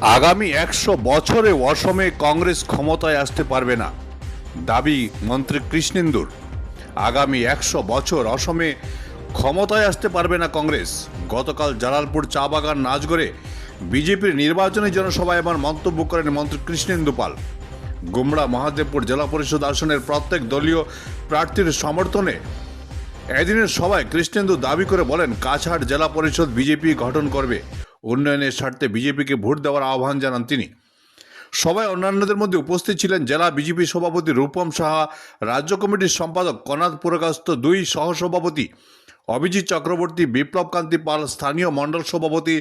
আগামী 100 বছরে অসমে কংগ্রেস ক্ষমতায় আসতে পারবে না, দাবি মন্ত্রী কৃষ্ণেন্দুর। আগামী 100 বছর অসমে ক্ষমতায় আসতে পারবে না কংগ্রেস। গতকাল জালালপুর চা বাগান নাচগড়ে বিজেপির নির্বাচনী জনসভায় এবার মন্তব্য করেন মন্ত্রী কৃষ্ণেন্দু পাল। গুমড়া মহাদেবপুর জেলা পরিষদ আসনের প্রত্যেক দলীয় প্রার্থীর সমর্থনে এদিনের সভায় কৃষ্ণেন্দু দাবি করে বলেন, কাছাড় জেলা পরিষদ বিজেপি গঠন করবে। উন্নয়নের স্বার্থে বিজেপিকে ভোট দেওয়ার আহ্বান জানান তিনি। সভায় অন্যান্যদের মধ্যে উপস্থিত ছিলেন জেলা বিজেপি সভাপতি রূপম সাহা, রাজ্য কমিটির সম্পাদক কনাদ পুরকাস্ত, 2 সহসভাপতি অভিজিৎ চক্রবর্তী, বিপ্লব কান্তি পাল, স্থানীয় মণ্ডল সভাপতি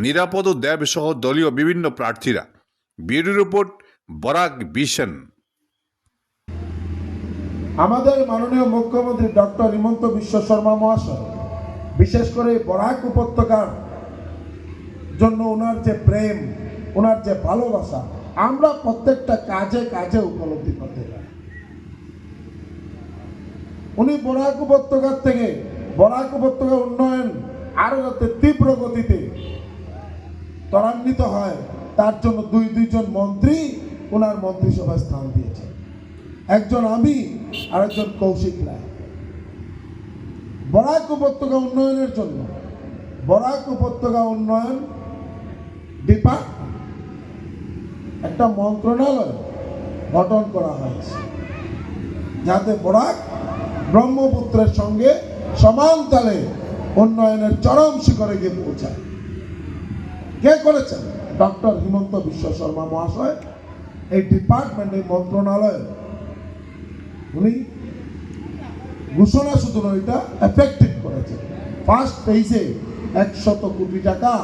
নিরাপদ দেব সহ দলীয় বিভিন্ন প্রার্থীরা। Bureau report, Barak vision. আমাদের মাননীয় মুখ্যমন্ত্রী ডক্টর হিমন্ত বিশ্ব শর্মা মহাশয় বিশেষ করে বরাক উপত্যকার জন্য ওনার যে প্রেম, ওনার যে ভালোবাসা আমরা প্রত্যেকটা কাজে কাজে উপলব্ধি করতে পারি। উনি বরাক উপত্যকার থেকে বরাক উপত্যকা উন্নয়ন আরো যাতে তীব্র গতিতে ত্বরান্বিত হয় তার জন্য দুইজন মন্ত্রী ওনার মন্ত্রিসভায় স্থান দিয়েছেন। একজন আমি আর একজন কৌশিক রায়। বরাক উপত্যকা উন্নয়নের জন্য বরাক উপত্যকা উন্নয়ন ডিপার্টমেন্ট একটা মন্ত্রণালয় গঠন করা হয়েছে, যাতে বরাক ব্রহ্মপুত্রের সঙ্গে সমান তালে উন্নয়নের চরম শিখরে গিয়ে পৌঁছায়। কে করেছেন? ডক্টর হিমন্ত বিশ্ব শর্মা মহাশয় এই ডিপার্টমেন্ট, এই মন্ত্রণালয় উনি ঘোষণা শুধু নয়, এটা এফেক্টিভ করেছেন। ফার্স্ট ফেজে 100 কোটি টাকা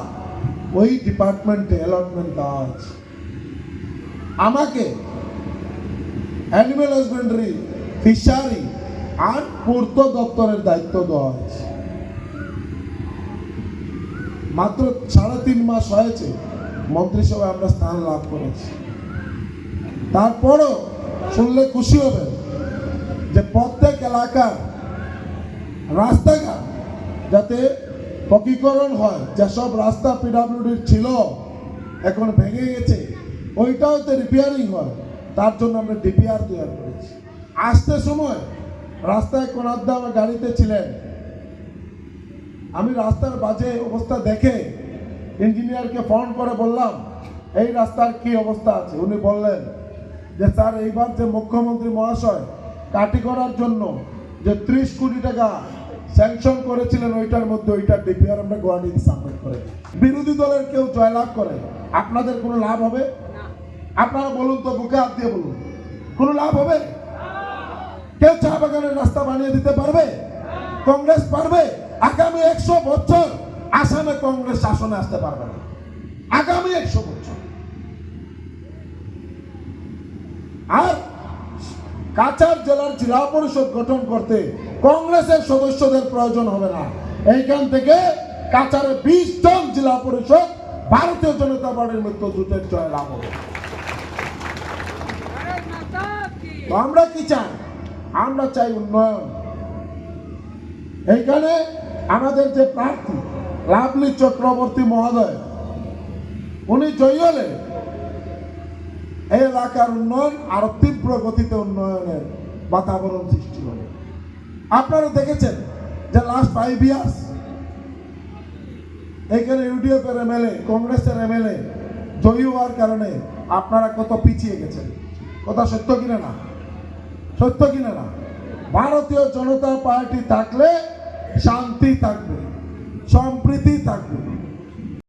ওই ডিপার্টমেন্টে অ্যালটমেন্ট দেওয়া হয়েছে। আমাকে অ্যানিম্যাল হাজবেন্ডারি, ফিশারি আর পূর্ত দপ্তরের দায়িত্ব দেওয়া হয়েছে। মাত্র 3.5 মাস হয়েছে মন্ত্রিসভায় আমরা স্থান লাভ করেছি। তারপরও শুনলে খুশি হবেন যে প্রত্যেক এলাকার রাস্তাঘাট যাতে পকীকরণ হয়, যেসব রাস্তা পিডব্লিউডির ছিল এখন ভেঙে গেছে ওইটাও তো রিপেয়ারিং হয়, তার জন্য আমরা ডিপিআর তৈরি করেছি। আসতে সময় রাস্তায় কোনাদ্দা আমার গাড়িতে ছিলেন, আমি রাস্তার বাজে অবস্থা দেখে ইঞ্জিনিয়ারকে ফোন করে বললাম এই রাস্তার কি অবস্থা আছে। উনি বললেন যে স্যার, এইবার যে মুখ্যমন্ত্রী মহাশয় কাটি করার জন্য যে 30 কোটি টাকা স্যাংশন করেছিলেন ওইটার মধ্যে ওইটার ডিপিআর আমরা গুয়াহাটিতে সাবমিট করে। বিরোধী দলের কেউ জয়লাভ করে আপনাদের কোনো লাভ হবে? আপনারা বলুন তো, বুকে হাত দিয়ে বলুন, কোনো লাভ হবে? কেউ চা বাগানের রাস্তা বানিয়ে দিতে পারবে? কংগ্রেস পারবে? আগামী 100 বছর আসামে কংগ্রেস শাসনে আসতে পারবে না। আগামী 100 বছর। আর কাছাড় জেলার জেলা পরিষদ গঠন করতে কংগ্রেসের সদস্যদের প্রয়োজন হবে না। এইখান থেকে কাছাড়ে 20 জন জেলা পরিষদ ভারতীয় জনতা পার্টির মিত্রজোটের জয় লাভ হবে। আমরা কি চাই? আমরা চাই উন্নয়ন। এইখানে আমাদের যে প্রার্থী লাভলি চক্রবর্তী মহোদয়, উনি জয়ী হলে এই এলাকার উন্নয়ন আরো তীব্র গতিতে উন্নয়নের বাতাবরণ সৃষ্টি হবে। আপনারা দেখেছেন যে লাস্ট 5 ইয়ার্স এখানে ইউডিএফ এর এমএলএ, কংগ্রেসের এমএলএ জয়ী হওয়ার কারণে আপনারা কত পিছিয়ে গেছেন। কথা সত্য কিনা না? সত্য কিনা না? ভারতীয় জনতা পার্টি থাকলে শান্তি থাকবে, সম্প্রীতি থাকবে।